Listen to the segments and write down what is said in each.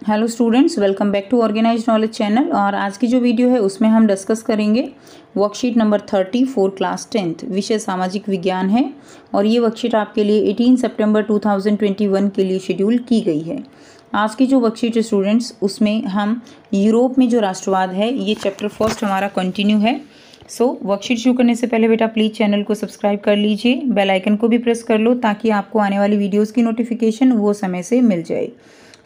Hello students, welcome back to organised knowledge channel. और आज की जो वीडियो है उसमें हम डिस्कस करेंगे worksheet number 30 for class 10th, विषय सामाजिक विज्ञान है। और ये वर्कशीट आपके लिए 18 सितंबर 2021 के लिए शेड्यूल की गई है। आज की जो वर्कशीट है स्टूडेंट्स, उसमें हम यूरोप में जो राष्ट्रवाद है, ये चैप्टर फर्स्ट हमारा कंटिन्यू है। वर्कशीट शुरू करने से पहले बेटा प्लीज़ चैनल को सब्सक्राइब कर लीजिए, बेल आइकन को भी प्रेस कर लो ताकि आपको आने वाली वीडियोस की नोटिफिकेशन वो समय से मिल जाए।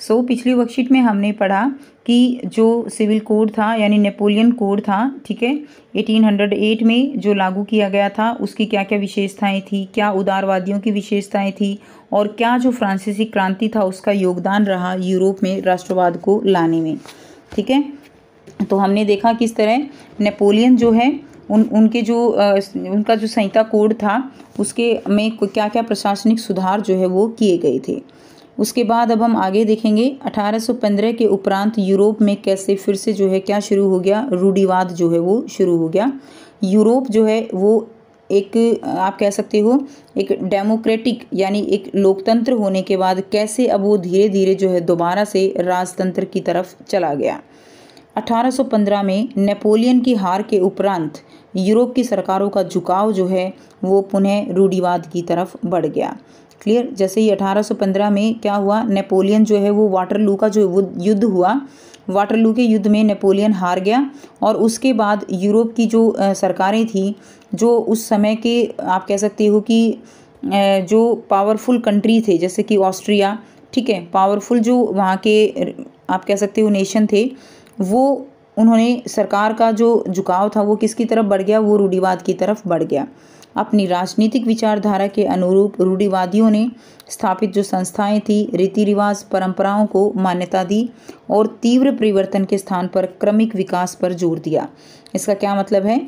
पिछली वर्कशीट में हमने पढ़ा कि जो सिविल कोड था यानी नेपोलियन कोड था, ठीक है, 1808 में जो लागू किया गया था, उसकी क्या क्या विशेषताएं थी, क्या उदारवादियों की विशेषताएं थी और क्या जो फ्रांसीसी क्रांति था उसका योगदान रहा यूरोप में राष्ट्रवाद को लाने में। ठीक है, तो हमने देखा किस तरह नेपोलियन जो है उनके जो उनका जो संहिता कोड था उसके में क्या क्या प्रशासनिक सुधार जो है वो किए गए थे। उसके बाद अब हम आगे देखेंगे 1815 के उपरांत यूरोप में कैसे फिर से जो है क्या शुरू हो गया, रूढ़िवाद जो है वो शुरू हो गया। यूरोप जो है वो एक आप कह सकते हो एक डेमोक्रेटिक यानी एक लोकतंत्र होने के बाद कैसे अब वो धीरे धीरे जो है दोबारा से राजतंत्र की तरफ चला गया। 1815 में नेपोलियन की हार के उपरांत यूरोप की सरकारों का झुकाव जो है वो पुनः रूढ़िवाद की तरफ बढ़ गया। क्लियर। जैसे ही 1815 में क्या हुआ, नेपोलियन जो है वो वाटरलू का जो वो युद्ध हुआ, वाटरलू के युद्ध में नेपोलियन हार गया और उसके बाद यूरोप की जो सरकारें थी, जो उस समय के आप कह सकते हो कि जो पावरफुल कंट्री थे जैसे कि ऑस्ट्रिया, ठीक है, पावरफुल जो वहाँ के आप कह सकते हो नेशन थे, वो उन्होंने सरकार का जो झुकाव था वो किसकी तरफ बढ़ गया, वो रूढ़िवाद की तरफ बढ़ गया। अपनी राजनीतिक विचारधारा के अनुरूप रूढ़िवादियों ने स्थापित जो संस्थाएं थी, रीति रिवाज परंपराओं को मान्यता दी और तीव्र परिवर्तन के स्थान पर क्रमिक विकास पर जोर दिया। इसका क्या मतलब है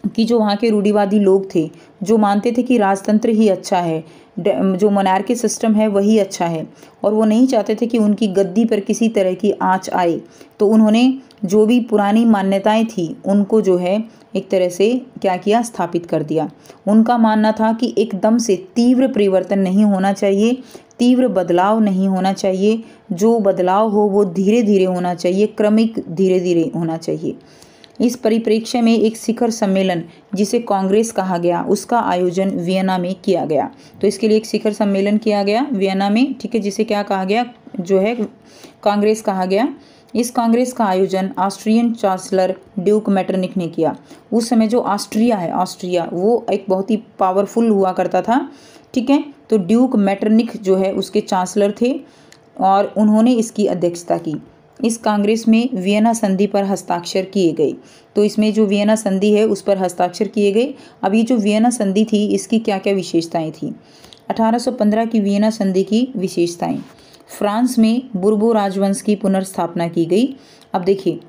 कि जो वहाँ के रूढ़िवादी लोग थे, जो मानते थे कि राजतंत्र ही अच्छा है, जो मोनार्की सिस्टम है वही अच्छा है, और वो नहीं चाहते थे कि उनकी गद्दी पर किसी तरह की आंच आए, तो उन्होंने जो भी पुरानी मान्यताएं थी उनको जो है एक तरह से क्या किया, स्थापित कर दिया। उनका मानना था कि एकदम से तीव्र परिवर्तन नहीं होना चाहिए, तीव्र बदलाव नहीं होना चाहिए, जो बदलाव हो वो धीरे धीरे होना चाहिए, क्रमिक धीरे धीरे होना चाहिए। इस परिप्रेक्ष्य में एक शिखर सम्मेलन जिसे कांग्रेस कहा गया, उसका आयोजन वियना में किया गया। तो इसके लिए एक शिखर सम्मेलन किया गया वियना में, ठीक है, जिसे क्या कहा गया, जो है कांग्रेस कहा गया। इस कांग्रेस का आयोजन ऑस्ट्रियन चांसलर ड्यूक मेटरनिख ने किया। उस समय जो ऑस्ट्रिया है, ऑस्ट्रिया वो एक बहुत ही पावरफुल हुआ करता था, ठीक है, तो ड्यूक मेटरनिख जो है उसके चांसलर थे और उन्होंने इसकी अध्यक्षता की। इस कांग्रेस में वियना संधि पर हस्ताक्षर किए गए। तो इसमें जो वियना संधि है उस पर हस्ताक्षर किए गए। अब ये जो वियना संधि थी इसकी क्या क्या विशेषताएं थी। 1815 की वियना संधि की विशेषताएं, फ्रांस में बुर्बो राजवंश की पुनर्स्थापना की गई। अब देखिए,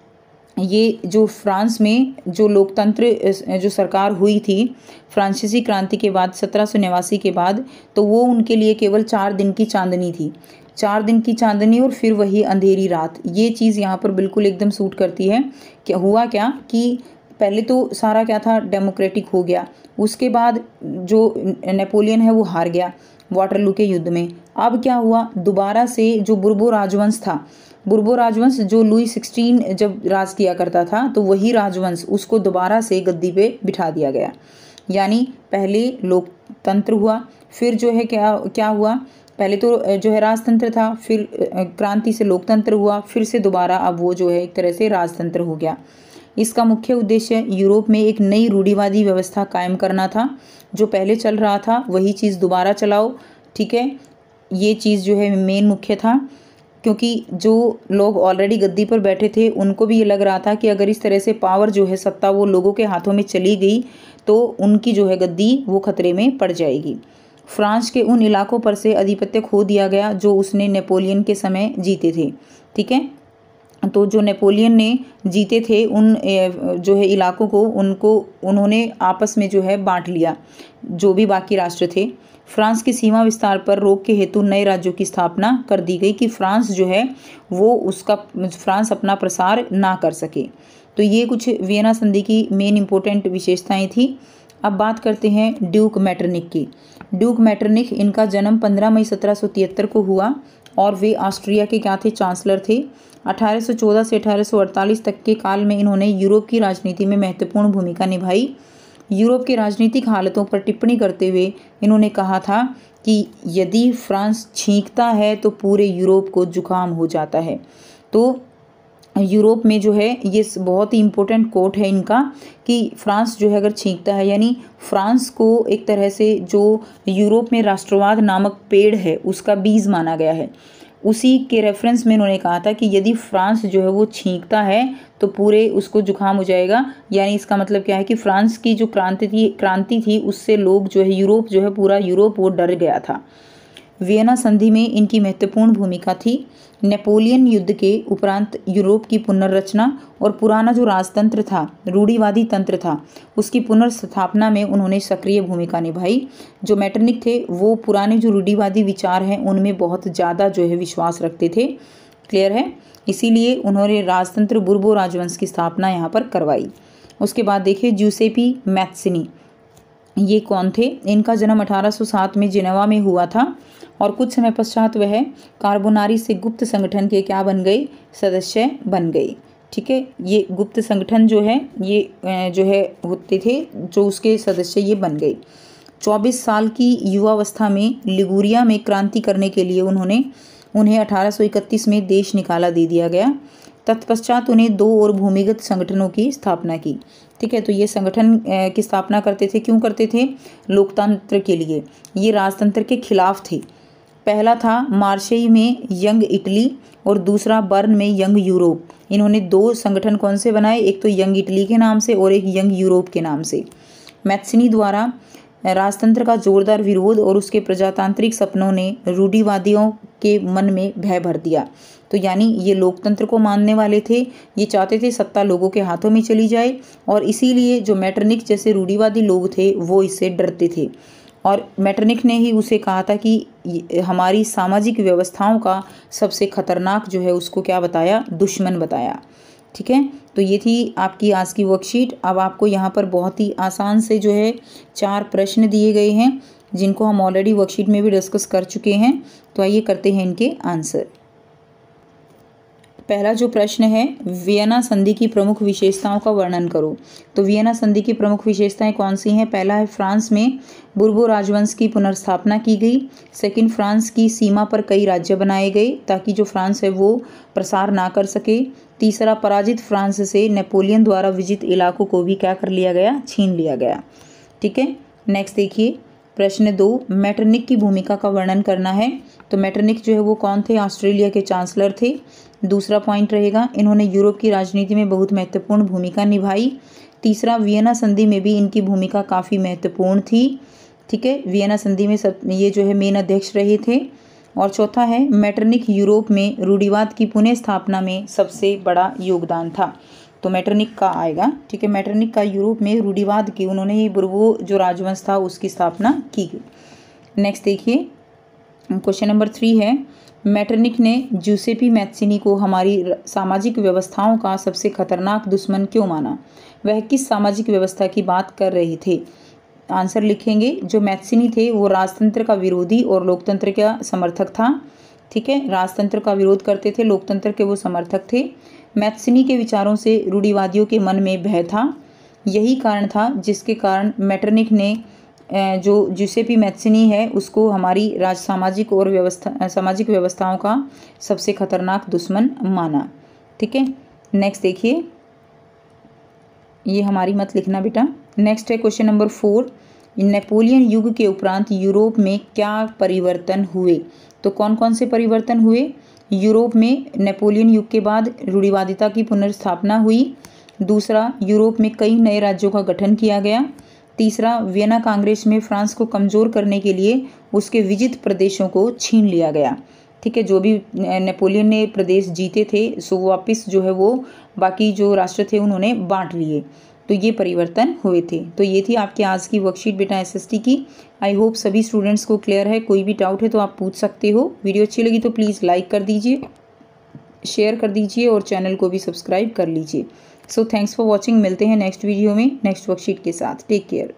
ये जो फ्रांस में जो लोकतंत्र जो सरकार हुई थी फ्रांसीसी क्रांति के बाद 1789 के बाद, तो वो उनके लिए केवल 4 दिन की चांदनी थी, 4 दिन की चांदनी और फिर वही अंधेरी रात। ये चीज़ यहाँ पर बिल्कुल एकदम सूट करती है। क्या हुआ, क्या कि पहले तो सारा क्या था, डेमोक्रेटिक हो गया, उसके बाद जो नेपोलियन है वो हार गया वाटरलू के युद्ध में। अब क्या हुआ, दोबारा से जो बुर्बो राजवंश था, बुर्बो राजवंश जो लुई 16 जब राज किया करता था, तो वही राजवंश उसको दोबारा से गद्दी पे बिठा दिया गया। यानी पहले लोकतंत्र हुआ, फिर जो है क्या हुआ, पहले तो जो है राजतंत्र था, फिर क्रांति से लोकतंत्र हुआ, फिर से दोबारा अब वो जो है एक तरह से राजतंत्र हो गया। इसका मुख्य उद्देश्य यूरोप में एक नई रूढ़िवादी व्यवस्था कायम करना था। जो पहले चल रहा था वही चीज़ दोबारा चलाओ, ठीक है, ये चीज़ जो है मेन मुख्य था। क्योंकि जो लोग ऑलरेडी गद्दी पर बैठे थे उनको भी ये लग रहा था कि अगर इस तरह से पावर जो है, सत्ता वो लोगों के हाथों में चली गई तो उनकी जो है गद्दी वो खतरे में पड़ जाएगी। फ्रांस के उन इलाकों पर से आधिपत्य खो दिया गया जो उसने नेपोलियन के समय जीते थे, ठीक है, तो जो नेपोलियन ने जीते थे उन जो है इलाकों को उन्होंने आपस में जो है बांट लिया, जो भी बाकी राष्ट्र थे। फ्रांस की सीमा विस्तार पर रोक के हेतु नए राज्यों की स्थापना कर दी गई कि फ्रांस जो है वो फ्रांस अपना प्रसार ना कर सके। तो ये कुछ वियना संधि की मेन इंपॉर्टेंट विशेषताएं थी। अब बात करते हैं ड्यूक मेटरनिख की। ड्यूक मेटरनिख, इनका जन्म 15 मई 1773 को हुआ और वे ऑस्ट्रिया के क्या थे, चांसलर थे। 1814 से 1848 तक के काल में इन्होंने यूरोप की राजनीति में महत्वपूर्ण भूमिका निभाई। यूरोप के राजनीतिक हालतों पर टिप्पणी करते हुए इन्होंने कहा था कि यदि फ्रांस छींकता है तो पूरे यूरोप को जुकाम हो जाता है। तो यूरोप में जो है ये बहुत ही इम्पोर्टेंट कोट है इनका कि फ्रांस जो है अगर छींकता है, यानी फ्रांस को एक तरह से जो यूरोप में राष्ट्रवाद नामक पेड़ है उसका बीज माना गया है। उसी के रेफरेंस में इन्होंने कहा था कि यदि फ्रांस जो है वो छींकता है तो पूरे उसको जुकाम हो जाएगा। यानी इसका मतलब क्या है कि फ्रांस की जो क्रांति थी उससे लोग जो है यूरोप जो है पूरा यूरोप वो डर गया था। वियना संधि में इनकी महत्वपूर्ण भूमिका थी। नेपोलियन युद्ध के उपरांत यूरोप की पुनर्रचना और पुराना जो राजतंत्र था, रूढ़िवादी तंत्र था, उसकी पुनर्स्थापना में उन्होंने सक्रिय भूमिका निभाई। जो मेटरनिख थे वो पुराने जो रूढ़िवादी विचार हैं उनमें बहुत ज़्यादा जो है विश्वास रखते थे। क्लियर है? इसीलिए उन्होंने राजतंत्र बुर्बो राजवंश की स्थापना यहाँ पर करवाई। उसके बाद देखिए ज्यूसेपी मैत्सिनी, ये कौन थे? इनका जन्म 1807 में जिनेवा में हुआ था और कुछ समय पश्चात वह कार्बोनारी से गुप्त संगठन के क्या बन गए? सदस्य बन गए। ठीक है, ये गुप्त संगठन जो है ये जो है होते थे जो उसके सदस्य ये बन गए। 24 साल की युवावस्था में लिगुरिया में क्रांति करने के लिए उन्हें 1831 में देश निकाला दे दिया गया। तत्पश्चात उन्हें 2 और भूमिगत संगठनों की स्थापना की। ठीक है, तो ये संगठन की स्थापना करते थे, क्यों करते थे? लोकतंत्र के लिए। ये राजतंत्र के खिलाफ थे। पहला था मार्सेई में यंग इटली और दूसरा बर्न में यंग यूरोप। इन्होंने 2 संगठन कौन से बनाए? एक तो यंग इटली के नाम से और एक यंग यूरोप के नाम से। मैत्सिनी द्वारा राजतंत्र का जोरदार विरोध और उसके प्रजातांत्रिक सपनों ने रूढ़िवादियों के मन में भय भर दिया। तो यानी ये लोकतंत्र को मानने वाले थे, ये चाहते थे सत्ता लोगों के हाथों में चली जाए और इसीलिए जो मेटरनिख जैसे रूढ़िवादी लोग थे वो इससे डरते थे। और मेटरनिख ने ही उसे कहा था कि हमारी सामाजिक व्यवस्थाओं का सबसे खतरनाक जो है उसको क्या बताया? दुश्मन बताया। ठीक है, तो ये थी आपकी आज की वर्कशीट। अब आपको यहाँ पर बहुत ही आसान से जो है 4 प्रश्न दिए गए हैं जिनको हम ऑलरेडी वर्कशीट में भी डिस्कस कर चुके हैं। तो आइए करते हैं इनके आंसर। पहला जो प्रश्न है, वियना संधि की प्रमुख विशेषताओं का वर्णन करो। तो वियना संधि की प्रमुख विशेषताएं कौन सी हैं? पहला है फ्रांस में बुर्बो राजवंश की पुनर्स्थापना की गई। सेकंड, फ्रांस की सीमा पर कई राज्य बनाए गए ताकि जो फ्रांस है वो प्रसार ना कर सके। तीसरा, पराजित फ्रांस से नेपोलियन द्वारा विजित इलाकों को भी क्या कर लिया गया? छीन लिया गया। ठीक है, नेक्स्ट देखिए प्रश्न 2, मेटरनिख की भूमिका का वर्णन करना है। तो मेटरनिख जो है वो कौन थे? ऑस्ट्रेलिया के चांसलर थे। दूसरा पॉइंट रहेगा, इन्होंने यूरोप की राजनीति में बहुत महत्वपूर्ण भूमिका निभाई। तीसरा, वियना संधि में भी इनकी भूमिका काफ़ी महत्वपूर्ण थी। ठीक है, वियना संधि में ये जो है मेन अध्यक्ष रहे थे। और चौथा है, मेटरनिख यूरोप में रूढ़िवाद की पुनः स्थापना में सबसे बड़ा योगदान था। तो मेटरनिख का आएगा। ठीक है, मेटरनिख का यूरोप में रूढ़िवाद की, उन्होंने ही बुर्बो जो राजवंश था उसकी स्थापना की गई। नेक्स्ट देखिए क्वेश्चन नंबर 3 है, मेटरनिख ने ज्यूसेपी मैत्सिनी को हमारी सामाजिक व्यवस्थाओं का सबसे खतरनाक दुश्मन क्यों माना? वह किस सामाजिक व्यवस्था की बात कर रहे थे? आंसर लिखेंगे। जो मैत्सिनी थे वो राजतंत्र का विरोधी और लोकतंत्र का समर्थक था। ठीक है, राजतंत्र का विरोध करते थे, लोकतंत्र के वो समर्थक थे। मैत्सिनी के विचारों से रूढ़िवादियों के मन में भय था। यही कारण था जिसके कारण मेटरनिख ने जो ज्यूसेपी मैत्सिनी है उसको हमारी सामाजिक व्यवस्थाओं का सबसे खतरनाक दुश्मन माना। ठीक है, नेक्स्ट देखिए, ये हमारी मत लिखना बेटा। नेक्स्ट है क्वेश्चन नंबर 4, नेपोलियन युग के उपरांत यूरोप में क्या परिवर्तन हुए? तो कौन कौन से परिवर्तन हुए? यूरोप में नेपोलियन युग के बाद रूढ़िवादिता की पुनर्स्थापना हुई। दूसरा, यूरोप में कई नए राज्यों का गठन किया गया। तीसरा, वियना कांग्रेस में फ्रांस को कमज़ोर करने के लिए उसके विजित प्रदेशों को छीन लिया गया। ठीक है, जो भी नेपोलियन ने प्रदेश जीते थे सो वापस जो है वो बाकी जो राष्ट्र थे उन्होंने बांट लिए। तो ये परिवर्तन हुए थे। तो ये थी आपकी आज की वर्कशीट बेटा एसएसटी की। आई होप सभी स्टूडेंट्स को क्लियर है। कोई भी डाउट है तो आप पूछ सकते हो। वीडियो अच्छी लगी तो प्लीज़ लाइक कर दीजिए, शेयर कर दीजिए और चैनल को भी सब्सक्राइब कर लीजिए। So thanks for watching. मिलते हैं नेक्स्ट वीडियो में नेक्स्ट वर्कशीट के साथ। Take care.